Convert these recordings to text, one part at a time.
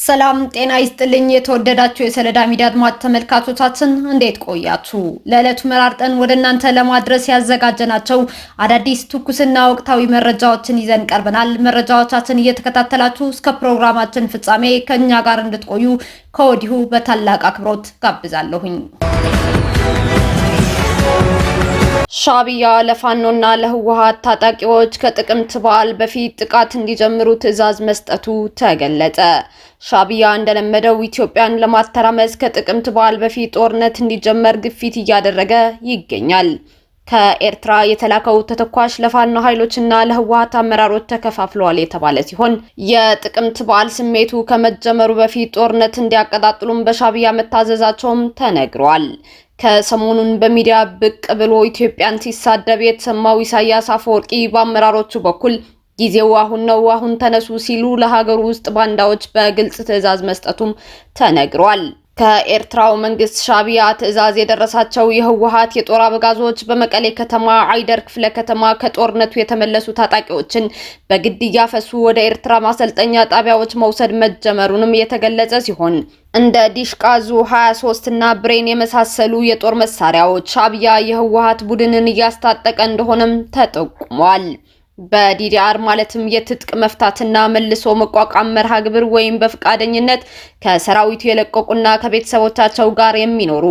ሰላም ጤና ይስጥልኝ። የተወደዳችሁ የሰለዳ ሚዲያ አድማጭ ተመልካቾቻችን እንዴት ቆያችሁ? ለዕለቱ መራርጠን ወደ እናንተ ለማድረስ ያዘጋጀናቸው አዳዲስ ትኩስና ወቅታዊ መረጃዎችን ይዘን ቀርበናል። መረጃዎቻችን እየተከታተላችሁ እስከ ፕሮግራማችን ፍጻሜ ከኛ ጋር እንድትቆዩ ከወዲሁ በታላቅ አክብሮት ጋብዛለሁኝ። ሻዕቢያ ለፋኖና ለህወሓት ታጣቂዎች ከጥቅምት በዓል በፊት ጥቃት እንዲጀምሩ ትዕዛዝ መስጠቱ ተገለጸ። ሻዕቢያ እንደለመደው ኢትዮጵያን ለማተራመስ ከጥቅምት በዓል በፊት ጦርነት እንዲጀመር ግፊት እያደረገ ይገኛል። ከኤርትራ የተላከው ተተኳሽ ለፋኖ ኃይሎችና ለህወሓት አመራሮች ተከፋፍለዋል የተባለ ሲሆን የጥቅምት በዓል ስሜቱ ከመጀመሩ በፊት ጦርነት እንዲያቀጣጥሉም በሻዕቢያ መታዘዛቸውም ተነግሯል። ከሰሞኑን በሚዲያ ብቅ ብሎ ኢትዮጵያን ሲሳደብ የተሰማው ኢሳያስ አፈወርቂ በአመራሮቹ በኩል ጊዜው አሁን ነው፣ አሁን ተነሱ ሲሉ ለሀገሩ ውስጥ ባንዳዎች በግልጽ ትዕዛዝ መስጠቱም ተነግሯል። ከኤርትራው መንግስት ሻዕቢያ ትዕዛዝ የደረሳቸው የህወሓት የጦር አበጋዞች በመቀሌ ከተማ አይደር ክፍለ ከተማ ከጦርነቱ የተመለሱ ታጣቂዎችን በግድ እያፈሱ ወደ ኤርትራ ማሰልጠኛ ጣቢያዎች መውሰድ መጀመሩንም የተገለጸ ሲሆን እንደ ዲሽቃ ዙ 23 እና ብሬን የመሳሰሉ የጦር መሳሪያዎች ሻዕቢያ የህወሓት ቡድንን እያስታጠቀ እንደሆነም ተጠቁሟል። በዲዲአር ማለትም የትጥቅ መፍታትና መልሶ መቋቋም መርሃ ግብር ወይም በፍቃደኝነት ከሰራዊቱ የለቀቁና ከቤተሰቦቻቸው ጋር የሚኖሩ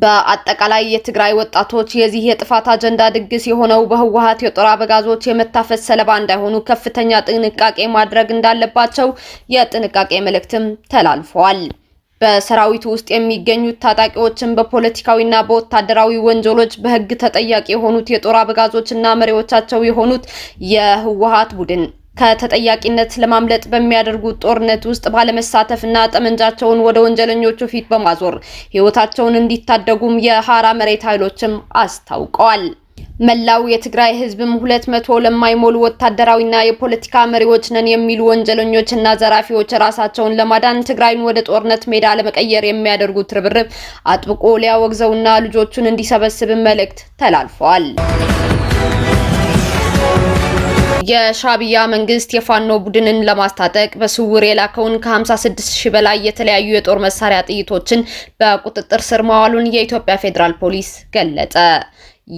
በአጠቃላይ የትግራይ ወጣቶች የዚህ የጥፋት አጀንዳ ድግስ የሆነው በህወሓት የጦር አበጋዞች የመታፈስ ሰለባ እንዳይሆኑ ከፍተኛ ጥንቃቄ ማድረግ እንዳለባቸው የጥንቃቄ መልእክትም ተላልፈዋል። በሰራዊቱ ውስጥ የሚገኙት ታጣቂዎችን በፖለቲካዊና በወታደራዊ ወንጀሎች በህግ ተጠያቂ የሆኑት የጦር አበጋዞችና መሪዎቻቸው የሆኑት የህወሓት ቡድን ከተጠያቂነት ለማምለጥ በሚያደርጉት ጦርነት ውስጥ ባለመሳተፍና ጠመንጃቸውን ወደ ወንጀለኞቹ ፊት በማዞር ህይወታቸውን እንዲታደጉም የሐራ መሬት ኃይሎችም አስታውቀዋል። መላው የትግራይ ህዝብም 200 ለማይሞሉ ወታደራዊና የፖለቲካ መሪዎች ነን የሚሉ ወንጀለኞችና ዘራፊዎች ራሳቸውን ለማዳን ትግራይን ወደ ጦርነት ሜዳ ለመቀየር የሚያደርጉት ርብርብ አጥብቆ ሊያወግዘውና ልጆቹን እንዲሰበስብ መልእክት ተላልፈዋል። የሻዕቢያ መንግስት የፋኖ ቡድንን ለማስታጠቅ በስውር የላከውን ከ56000 በላይ የተለያዩ የጦር መሳሪያ ጥይቶችን በቁጥጥር ስር ማዋሉን የኢትዮጵያ ፌዴራል ፖሊስ ገለጸ።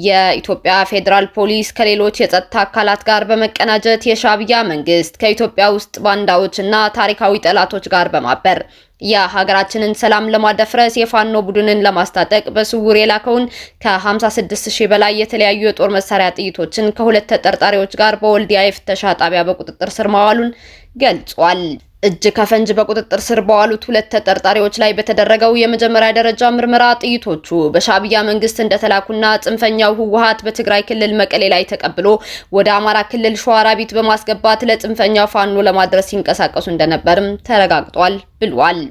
የኢትዮጵያ ፌዴራል ፖሊስ ከሌሎች የጸጥታ አካላት ጋር በመቀናጀት የሻዕቢያ መንግስት ከኢትዮጵያ ውስጥ ባንዳዎችና ታሪካዊ ጠላቶች ጋር በማበር የሀገራችንን ሰላም ለማደፍረስ የፋኖ ቡድንን ለማስታጠቅ በስውር የላከውን ከ56000 በላይ የተለያዩ የጦር መሳሪያ ጥይቶችን ከሁለት ተጠርጣሪዎች ጋር በወልዲያ የፍተሻ ጣቢያ በቁጥጥር ስር ማዋሉን ገልጿል። እጅ ከፈንጅ በቁጥጥር ስር በዋሉት ሁለት ተጠርጣሪዎች ላይ በተደረገው የመጀመሪያ ደረጃ ምርመራ ጥይቶቹ በሻዕቢያ መንግስት እንደተላኩና ጽንፈኛው ህወሓት በትግራይ ክልል መቀሌ ላይ ተቀብሎ ወደ አማራ ክልል ሸዋሮቢት በማስገባት ለጽንፈኛው ፋኖ ለማድረስ ሲንቀሳቀሱ እንደነበርም ተረጋግጧል ብሏል።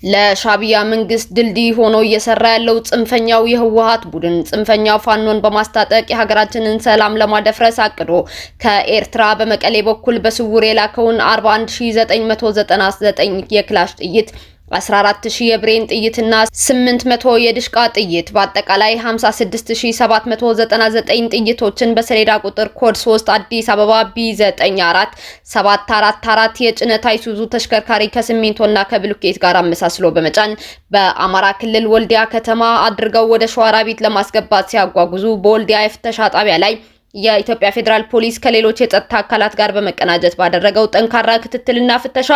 ለሻዕቢያ መንግስት ድልድይ ሆኖ እየሰራ ያለው ጽንፈኛው የህወሓት ቡድን ጽንፈኛው ፋኖን በማስታጠቅ የሀገራችንን ሰላም ለማደፍረስ አቅዶ ከኤርትራ በመቀሌ በኩል በስውር የላከውን 41999 የክላሽ ጥይት 14000 የብሬን ጥይትና 800 የድሽቃ ጥይት በአጠቃላይ 56799 ጥይቶችን በሰሌዳ ቁጥር ኮድ 3 አዲስ አበባ B94744 የጭነት አይሱዙ ተሽከርካሪ ከሲሚንቶና ከብሎኬት ጋር አመሳስሎ በመጫን በአማራ ክልል ወልዲያ ከተማ አድርገው ወደ ሸዋሮቢት ለማስገባት ሲያጓጉዙ በወልዲያ የፍተሻ ጣቢያ ላይ የኢትዮጵያ ፌዴራል ፖሊስ ከሌሎች የጸጥታ አካላት ጋር በመቀናጀት ባደረገው ጠንካራ ክትትልና ፍተሻ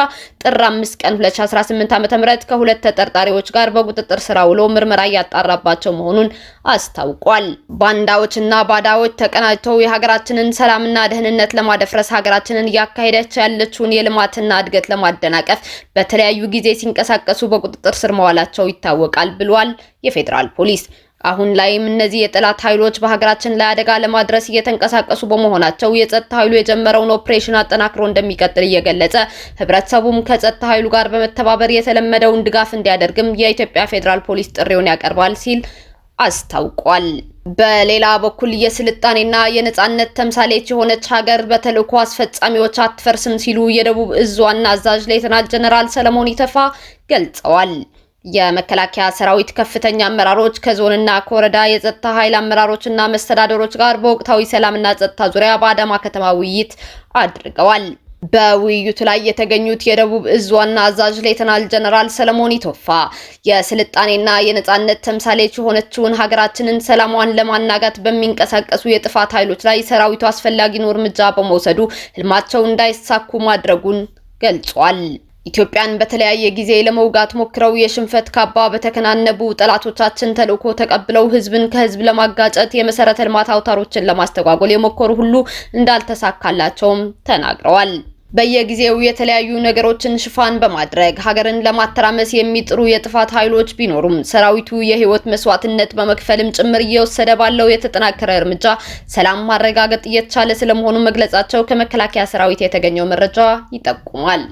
ጥር 5 ቀን 2018 ዓ.ም ከሁለት ተጠርጣሪዎች ጋር በቁጥጥር ስር ውሎ ምርመራ ያጣራባቸው መሆኑን አስታውቋል። ባንዳዎችና ባዳዎች ተቀናጅተው የሀገራችንን ሰላምና ደህንነት ለማደፍረስ ሀገራችንን እያካሄደች ያለችውን የልማትና እድገት ለማደናቀፍ በተለያዩ ጊዜ ሲንቀሳቀሱ በቁጥጥር ስር መዋላቸው ይታወቃል ብሏል የፌዴራል ፖሊስ። አሁን ላይም እነዚህ የጠላት ኃይሎች በሀገራችን ላይ አደጋ ለማድረስ እየተንቀሳቀሱ በመሆናቸው የጸጥታ ኃይሉ የጀመረውን ኦፕሬሽን አጠናክሮ እንደሚቀጥል እየገለጸ ህብረተሰቡም ከጸጥታ ኃይሉ ጋር በመተባበር የተለመደውን ድጋፍ እንዲያደርግም የኢትዮጵያ ፌዴራል ፖሊስ ጥሪውን ያቀርባል ሲል አስታውቋል። በሌላ በኩል የስልጣኔና የነጻነት ተምሳሌት የሆነች ሀገር በተልዕኮ አስፈጻሚዎች አትፈርስም ሲሉ የደቡብ እዝ ዋና አዛዥ ሌተናል ጀነራል ሰለሞን ይተፋ ገልጸዋል። የመከላከያ ሰራዊት ከፍተኛ አመራሮች ከዞንና ከወረዳ የጸጥታ ኃይል አመራሮችና መስተዳደሮች ጋር በወቅታዊ ሰላምና ጸጥታ ዙሪያ በአዳማ ከተማ ውይይት አድርገዋል። በውይይቱ ላይ የተገኙት የደቡብ እዝ ዋና አዛዥ ሌተናል ጀነራል ሰለሞን ኢቶፋ የስልጣኔና የነጻነት ተምሳሌት የሆነችውን ሀገራችንን ሰላሟን ለማናጋት በሚንቀሳቀሱ የጥፋት ኃይሎች ላይ ሰራዊቱ አስፈላጊውን እርምጃ በመውሰዱ ህልማቸው እንዳይሳኩ ማድረጉን ገልጿል። ኢትዮጵያን በተለያየ ጊዜ ለመውጋት ሞክረው የሽንፈት ካባ በተከናነቡ ጠላቶቻችን ተልዕኮ ተቀብለው ህዝብን ከህዝብ ለማጋጨት የመሰረተ ልማት አውታሮችን ለማስተጓጎል የሞከሩ ሁሉ እንዳልተሳካላቸውም ተናግረዋል። በየጊዜው የተለያዩ ነገሮችን ሽፋን በማድረግ ሀገርን ለማተራመስ የሚጥሩ የጥፋት ኃይሎች ቢኖሩም ሰራዊቱ የህይወት መስዋዕትነት በመክፈልም ጭምር እየወሰደ ባለው የተጠናከረ እርምጃ ሰላም ማረጋገጥ እየተቻለ ስለመሆኑ መግለጻቸው ከመከላከያ ሰራዊት የተገኘው መረጃ ይጠቁማል።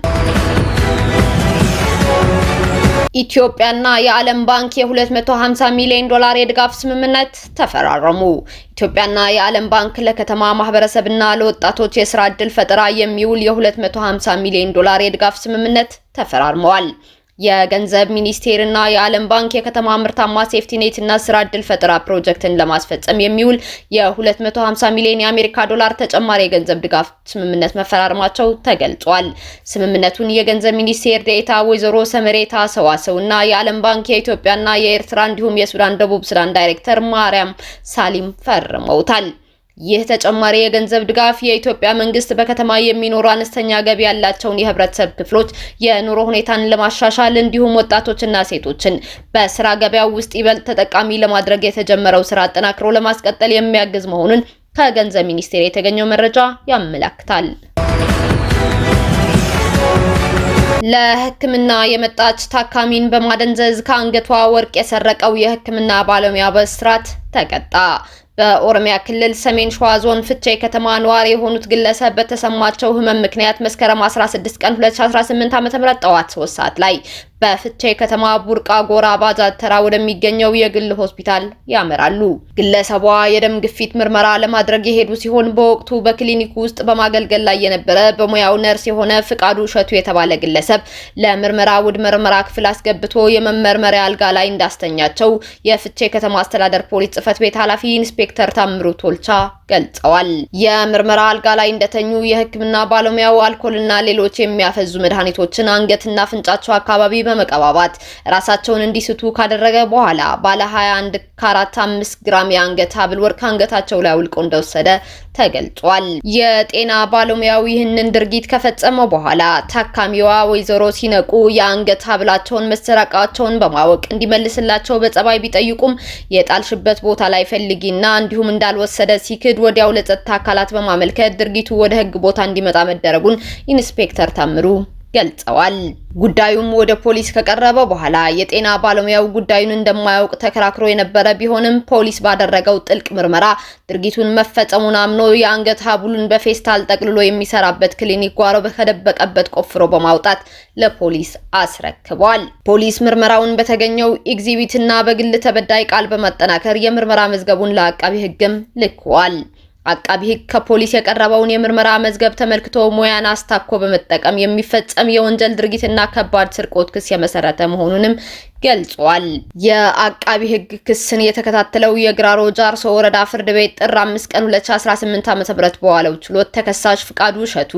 ኢትዮጵያና የዓለም ባንክ የ250 ሚሊዮን ዶላር የድጋፍ ስምምነት ተፈራረሙ። ኢትዮጵያና የዓለም ባንክ ለከተማ ማህበረሰብና ለወጣቶች የስራ ዕድል ፈጠራ የሚውል የ250 ሚሊዮን ዶላር የድጋፍ ስምምነት ተፈራርመዋል። የገንዘብ ሚኒስቴርና የዓለም ባንክ የከተማ ምርታማ ሴፍቲኔት እና ስራ ዕድል ፈጠራ ፕሮጀክትን ለማስፈጸም የሚውል የ250 ሚሊዮን የአሜሪካ ዶላር ተጨማሪ የገንዘብ ድጋፍ ስምምነት መፈራረማቸው ተገልጿል። ስምምነቱን የገንዘብ ሚኒስቴር ዴኤታ ወይዘሮ ሰመሬታ ሰዋሰው እና የዓለም ባንክ የኢትዮጵያና የኤርትራ እንዲሁም የሱዳን ደቡብ ሱዳን ዳይሬክተር ማርያም ሳሊም ፈርመውታል። ይህ ተጨማሪ የገንዘብ ድጋፍ የኢትዮጵያ መንግስት በከተማ የሚኖሩ አነስተኛ ገቢ ያላቸውን የህብረተሰብ ክፍሎች የኑሮ ሁኔታን ለማሻሻል እንዲሁም ወጣቶችና ሴቶችን በስራ ገበያው ውስጥ ይበልጥ ተጠቃሚ ለማድረግ የተጀመረው ስራ አጠናክሮ ለማስቀጠል የሚያግዝ መሆኑን ከገንዘብ ሚኒስቴር የተገኘው መረጃ ያመለክታል። ለሕክምና የመጣች ታካሚን በማደንዘዝ ከአንገቷ ወርቅ የሰረቀው የሕክምና ባለሙያ በእስራት ተቀጣ። በኦሮሚያ ክልል ሰሜን ሸዋ ዞን ፍቼ ከተማ ነዋሪ የሆኑት ግለሰብ በተሰማቸው ህመም ምክንያት መስከረም 16 ቀን 2018 ዓ.ም ጠዋት 3 ሰዓት ላይ በፍቼ ከተማ ቡርቃ ጎራ ባጃጅ ተራ ወደሚገኘው የግል ሆስፒታል ያመራሉ። ግለሰቧ የደም ግፊት ምርመራ ለማድረግ የሄዱ ሲሆን በወቅቱ በክሊኒኩ ውስጥ በማገልገል ላይ የነበረ በሙያው ነርስ የሆነ ፍቃዱ እሸቱ የተባለ ግለሰብ ለምርመራ ወደ ምርመራ ክፍል አስገብቶ የመመርመሪያ አልጋ ላይ እንዳስተኛቸው የፍቼ ከተማ አስተዳደር ፖሊስ ጽሕፈት ቤት ኃላፊ ኢንስፔክተር ታምሩ ቶልቻ ገልጸዋል። የምርመራ አልጋ ላይ እንደተኙ የሕክምና ባለሙያው አልኮልና ሌሎች የሚያፈዙ መድኃኒቶችን አንገትና ፍንጫቸው አካባቢ በመቀባባት ራሳቸውን እንዲስቱ ካደረገ በኋላ ባለ 21 ካራት 5 ግራም የአንገት ሐብል ወርቅ አንገታቸው ላይ አውልቆ እንደወሰደ ተገልጿል። የጤና ባለሙያው ይህንን ድርጊት ከፈጸመ በኋላ ታካሚዋ ወይዘሮ ሲነቁ የአንገት ሐብላቸውን መሰረቃቸውን በማወቅ እንዲመልስላቸው በጸባይ ቢጠይቁም የጣልሽበት ቦታ ላይ ፈልጊና እንዲሁም እንዳልወሰደ ሲክድ ወዲያው ለጸጥታ አካላት በማመልከት ድርጊቱ ወደ ህግ ቦታ እንዲመጣ መደረጉን ኢንስፔክተር ታምሩ ገልጸዋል። ጉዳዩም ወደ ፖሊስ ከቀረበ በኋላ የጤና ባለሙያው ጉዳዩን እንደማያውቅ ተከራክሮ የነበረ ቢሆንም ፖሊስ ባደረገው ጥልቅ ምርመራ ድርጊቱን መፈጸሙን አምኖ የአንገት ሐብሉን በፌስታል ጠቅልሎ የሚሰራበት ክሊኒክ ጓሮ ከደበቀበት ቆፍሮ በማውጣት ለፖሊስ አስረክቧል። ፖሊስ ምርመራውን በተገኘው ኤግዚቢትና በግል ተበዳይ ቃል በማጠናከር የምርመራ መዝገቡን ለአቃቢ ህግም ልኳል። አቃቢ ህግ ከፖሊስ የቀረበውን የምርመራ መዝገብ ተመልክቶ ሙያን አስታኮ በመጠቀም የሚፈጸም የወንጀል ድርጊትና ከባድ ስርቆት ክስ የመሰረተ መሆኑንም ገልጿል። የአቃቢ ህግ ክስን የተከታተለው የግራሮ ጃርሶ ወረዳ ፍርድ ቤት ጥር 5 ቀን 2018 ዓ.ም በዋለው ችሎት ተከሳሽ ፍቃዱ እሸቱ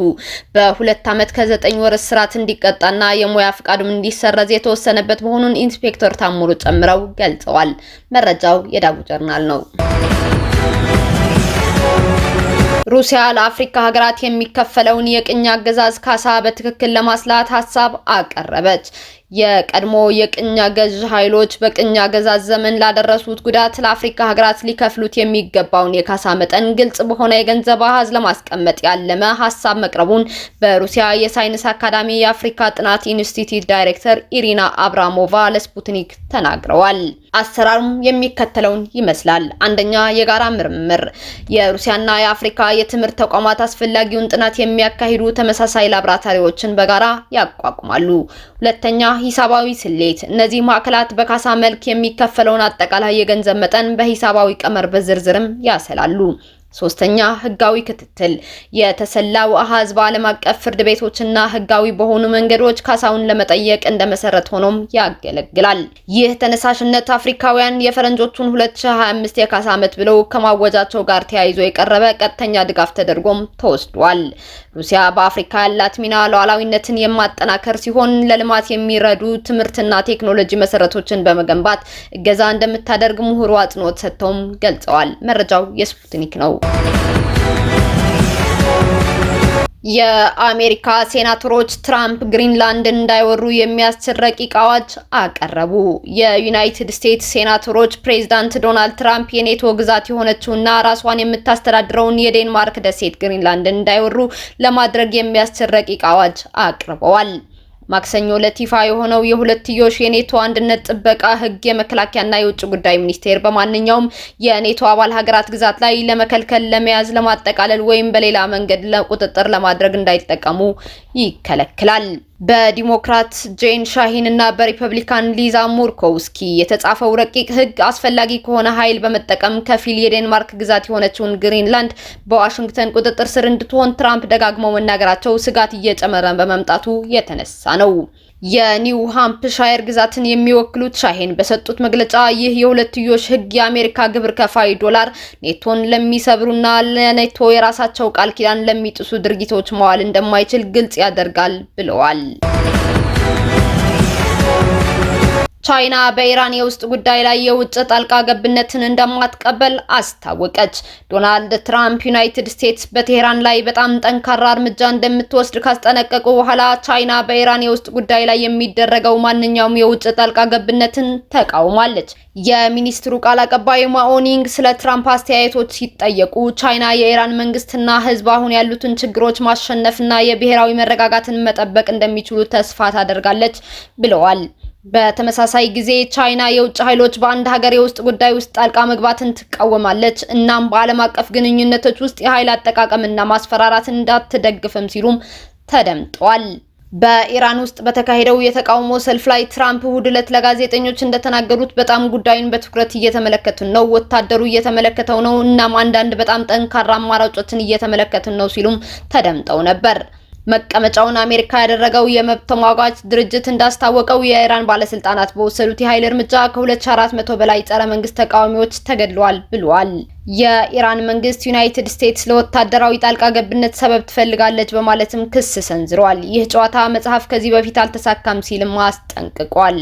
በ2 ዓመት ከ9 ወር እስራት እንዲቀጣና የሙያ ፍቃዱም እንዲሰረዝ የተወሰነበት መሆኑን ኢንስፔክተር ታምሩ ጨምረው ገልጸዋል። መረጃው የዳጉ ጀርናል ነው። ሩሲያ ለአፍሪካ ሀገራት የሚከፈለውን የቅኝ አገዛዝ ካሳ በትክክል ለማስላት ሀሳብ አቀረበች። የቀድሞ የቅኝ ገዥ ኃይሎች በቅኝ አገዛዝ ዘመን ላደረሱት ጉዳት ለአፍሪካ ሀገራት ሊከፍሉት የሚገባውን የካሳ መጠን ግልጽ በሆነ የገንዘብ አሃዝ ለማስቀመጥ ያለመ ሀሳብ መቅረቡን በሩሲያ የሳይንስ አካዳሚ የአፍሪካ ጥናት ኢንስቲትዩት ዳይሬክተር ኢሪና አብራሞቫ ለስፑትኒክ ተናግረዋል። አሰራሩም የሚከተለውን ይመስላል። አንደኛ፣ የጋራ ምርምር። የሩሲያና የአፍሪካ የትምህርት ተቋማት አስፈላጊውን ጥናት የሚያካሂዱ ተመሳሳይ ላቦራቶሪዎችን በጋራ ያቋቁማሉ። ሁለተኛ፣ ሂሳባዊ ስሌት። እነዚህ ማዕከላት በካሳ መልክ የሚከፈለውን አጠቃላይ የገንዘብ መጠን በሂሳባዊ ቀመር በዝርዝርም ያሰላሉ። ሶስተኛ ህጋዊ ክትትል የተሰላው አሃዝ በዓለም አቀፍ ፍርድ ቤቶችና ህጋዊ በሆኑ መንገዶች ካሳውን ለመጠየቅ እንደ መሰረት ሆኖም ያገለግላል። ይህ ተነሳሽነት አፍሪካውያን የፈረንጆቹን 2025 የካሳ ዓመት ብለው ከማወጃቸው ጋር ተያይዞ የቀረበ ቀጥተኛ ድጋፍ ተደርጎም ተወስዷል። ሩሲያ በአፍሪካ ያላት ሚና ሉዓላዊነትን የማጠናከር ሲሆን ለልማት የሚረዱ ትምህርትና ቴክኖሎጂ መሰረቶችን በመገንባት እገዛ እንደምታደርግ ምሁሩ አጽንኦት ሰጥተውም ገልጸዋል። መረጃው የስፑትኒክ ነው። የአሜሪካ ሴናተሮች ትራምፕ ግሪንላንድን እንዳይወሩ የሚያስችል ረቂቅ አዋጅ አቀረቡ። የዩናይትድ ስቴትስ ሴናተሮች ፕሬዝዳንት ዶናልድ ትራምፕ የኔቶ ግዛት የሆነችውና ራሷን የምታስተዳድረውን የዴንማርክ ደሴት ግሪንላንድን እንዳይወሩ ለማድረግ የሚያስችል ረቂቅ አዋጅ አቅርበዋል። ማክሰኞ ዕለት ይፋ የሆነው የሁለትዮሽ የኔቶ አንድነት ጥበቃ ህግ የመከላከያና የውጭ ጉዳይ ሚኒስቴር በማንኛውም የኔቶ አባል ሀገራት ግዛት ላይ ለመከልከል፣ ለመያዝ፣ ለማጠቃለል ወይም በሌላ መንገድ ለቁጥጥር ለማድረግ እንዳይጠቀሙ ይከለክላል። በዲሞክራት ጄን ሻሂን እና በሪፐብሊካን ሊዛ ሙርኮውስኪ የተጻፈው ረቂቅ ህግ አስፈላጊ ከሆነ ኃይል በመጠቀም ከፊል የዴንማርክ ግዛት የሆነችውን ግሪንላንድ በዋሽንግተን ቁጥጥር ስር እንድትሆን ትራምፕ ደጋግመው መናገራቸው ስጋት እየጨመረ በመምጣቱ የተነሳ ነው። የኒው ሃምፕሻየር ግዛትን የሚወክሉት ሻሂን በሰጡት መግለጫ ይህ የሁለትዮሽ ህግ የአሜሪካ ግብር ከፋይ ዶላር ኔቶን ለሚሰብሩና ለኔቶ የራሳቸው ቃል ኪዳን ለሚጥሱ ድርጊቶች መዋል እንደማይችል ግልጽ ያደርጋል ብለዋል። ቻይና በኢራን የውስጥ ጉዳይ ላይ የውጭ ጣልቃ ገብነትን እንደማትቀበል አስታወቀች። ዶናልድ ትራምፕ ዩናይትድ ስቴትስ በቴህራን ላይ በጣም ጠንካራ እርምጃ እንደምትወስድ ካስጠነቀቁ በኋላ ቻይና በኢራን የውስጥ ጉዳይ ላይ የሚደረገው ማንኛውም የውጭ ጣልቃ ገብነትን ተቃውማለች። የሚኒስትሩ ቃል አቀባይ ማኦኒንግ ስለ ትራምፕ አስተያየቶች ሲጠየቁ ቻይና የኢራን መንግስትና ህዝብ አሁን ያሉትን ችግሮች ማሸነፍና የብሔራዊ መረጋጋትን መጠበቅ እንደሚችሉ ተስፋ ታደርጋለች ብለዋል። በተመሳሳይ ጊዜ ቻይና የውጭ ኃይሎች በአንድ ሀገር የውስጥ ጉዳይ ውስጥ ጣልቃ መግባትን ትቃወማለች፣ እናም በዓለም አቀፍ ግንኙነቶች ውስጥ የኃይል አጠቃቀምና ማስፈራራትን እንዳትደግፍም ሲሉም ተደምጧል። በኢራን ውስጥ በተካሄደው የተቃውሞ ሰልፍ ላይ ትራምፕ እሁድ ዕለት ለጋዜጠኞች እንደተናገሩት በጣም ጉዳዩን በትኩረት እየተመለከትን ነው፣ ወታደሩ እየተመለከተው ነው፣ እናም አንዳንድ በጣም ጠንካራ አማራጮችን እየተመለከትን ነው ሲሉም ተደምጠው ነበር። መቀመጫውን አሜሪካ ያደረገው የመብት ተሟጋች ድርጅት እንዳስታወቀው የኢራን ባለስልጣናት በወሰዱት የኃይል እርምጃ ከ2400 በላይ ጸረ መንግስት ተቃዋሚዎች ተገድለዋል ብለዋል። የኢራን መንግስት ዩናይትድ ስቴትስ ለወታደራዊ ጣልቃ ገብነት ሰበብ ትፈልጋለች በማለትም ክስ ሰንዝሯል። ይህ ጨዋታ መጽሐፍ ከዚህ በፊት አልተሳካም ሲልም አስጠንቅቋል።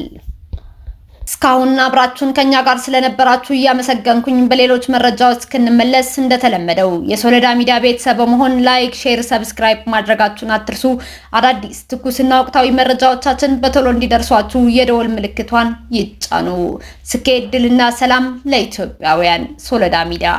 እስካሁን አብራችሁን ከኛ ጋር ስለነበራችሁ እያመሰገንኩኝ በሌሎች መረጃዎች እስክንመለስ እንደተለመደው የሶሎዳ ሚዲያ ቤተሰብ በመሆን ላይክ፣ ሼር፣ ሰብስክራይብ ማድረጋችሁን አትርሱ። አዳዲስ ትኩስና ወቅታዊ መረጃዎቻችን በቶሎ እንዲደርሷችሁ የደወል ምልክቷን ይጫኑ። ስኬት፣ ድልና ሰላም ለኢትዮጵያውያን። ሶሎዳ ሚዲያ